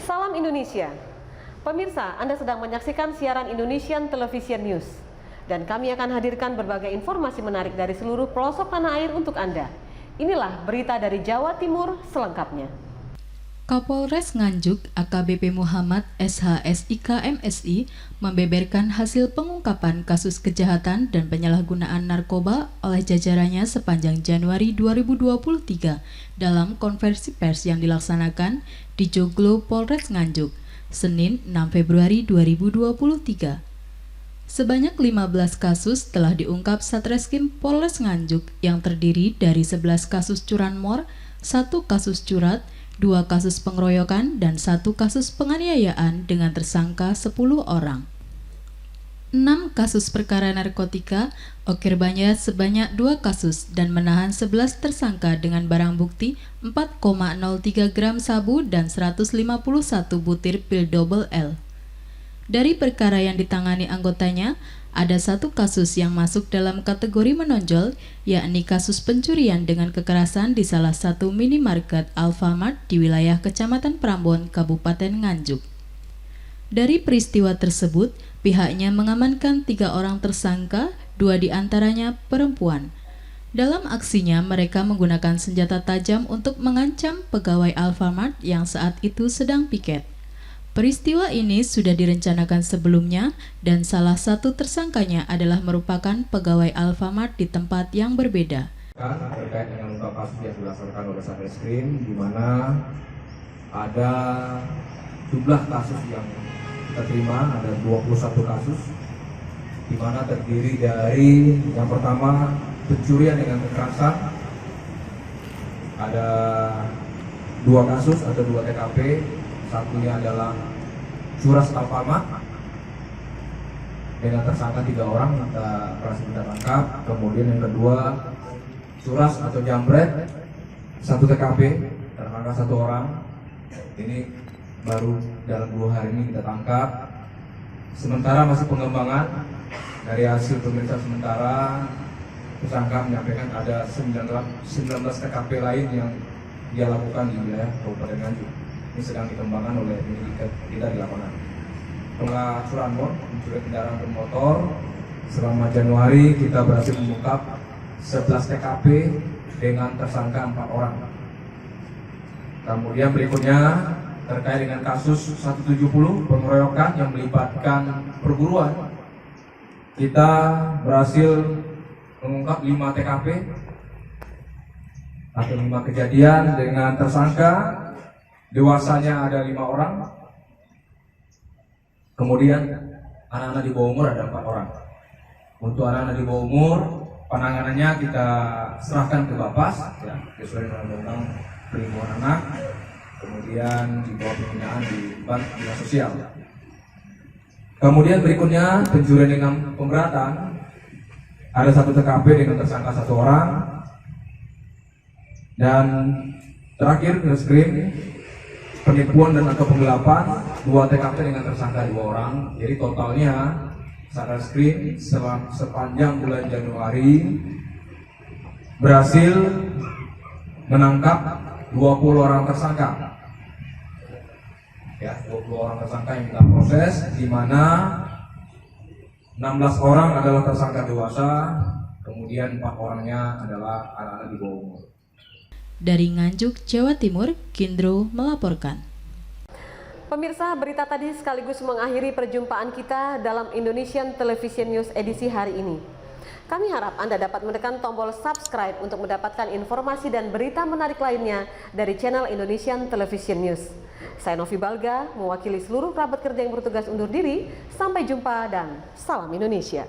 Salam Indonesia. Pemirsa, Anda sedang menyaksikan siaran Indonesian Television News. Dan kami akan hadirkan berbagai informasi menarik dari seluruh pelosok tanah air untuk Anda. Inilah berita dari Jawa Timur selengkapnya. Kapolres Nganjuk AKBP Muhammad SHSIK MSI membeberkan hasil pengungkapan kasus kejahatan dan penyalahgunaan narkoba oleh jajarannya sepanjang Januari 2023 dalam konversi pers yang dilaksanakan di Joglo Polres Nganjuk, Senin 6 Februari 2023. Sebanyak 15 kasus telah diungkap Satreskrim Polres Nganjuk yang terdiri dari 11 kasus curanmor, 1 kasus curat, 2 kasus pengeroyokan, dan 1 kasus penganiayaan dengan tersangka 10 orang. 6 kasus perkara narkotika, okirbannya sebanyak 2 kasus dan menahan 11 tersangka dengan barang bukti 4,03 gram sabu dan 151 butir pil double L. Dari perkara yang ditangani anggotanya, ada 1 kasus yang masuk dalam kategori menonjol, yakni kasus pencurian dengan kekerasan di salah satu minimarket Alfamart di wilayah Kecamatan Prambon, Kabupaten Nganjuk. Dari peristiwa tersebut, pihaknya mengamankan 3 orang tersangka, 2 diantaranya perempuan. Dalam aksinya, mereka menggunakan senjata tajam untuk mengancam pegawai Alfamart yang saat itu sedang piket. Peristiwa ini sudah direncanakan sebelumnya dan salah satu tersangkanya adalah merupakan pegawai Alfamart di tempat yang berbeda. Terkait dengan ungkap kasus yang dilaksanakan oleh Satreskrim, di mana ada jumlah kasus yang kita terima, ada 21 kasus, di mana terdiri dari yang pertama pencurian dengan kekerasan, ada 2 kasus atau 2 TKP. Satunya adalah curas Alfamart dengan tersangka 3 orang, kita berhasil tangkap. Kemudian yang kedua curas atau jambret 1 TKP, tersangka 1 orang. Ini baru dalam 2 hari ini kita tangkap. Sementara masih pengembangan, dari hasil pemeriksaan sementara tersangka menyampaikan ada 19 TKP lain yang dia lakukan di wilayah Kabupaten Nganjuk. Ini sedang dikembangkan oleh penyelidik kita di lapangan. Pengelola curanmor, pencurian kendaraan bermotor, selama Januari kita berhasil mengungkap 11 TKP dengan tersangka 4 orang. Kemudian berikutnya terkait dengan kasus 170 pengeroyokan yang melibatkan perburuan, kita berhasil mengungkap 5 TKP atau 5 kejadian dengan tersangka. Dewasanya ada 5 orang, kemudian anak-anak di bawah umur ada 4 orang. Untuk anak-anak di bawah umur, penanganannya kita serahkan ke Bapas, ya, sesuai dengan undang-undang perlindungan anak, kemudian di bawah pembinaan di Bank Dinas Sosial. Kemudian berikutnya pencurian dengan pemberatan, ada 1 TKP dengan tersangka 1 orang, dan terakhir Satreskrim penipuan dan atau penggelapan 2 TKP dengan tersangka 2 orang. Jadi totalnya Satreskrim sepanjang bulan Januari berhasil menangkap 20 orang tersangka. Ya, 20 orang tersangka yang kita proses, di mana 16 orang adalah tersangka dewasa, kemudian 4 orangnya adalah anak-anak di bawah umur. Dari Nganjuk, Jawa Timur, Kindro melaporkan. Pemirsa, berita tadi sekaligus mengakhiri perjumpaan kita dalam Indonesian Television News edisi hari ini. Kami harap Anda dapat menekan tombol subscribe untuk mendapatkan informasi dan berita menarik lainnya dari channel Indonesian Television News. Saya Novi Balga, mewakili seluruh kerabat kerja yang bertugas undur diri. Sampai jumpa dan salam Indonesia.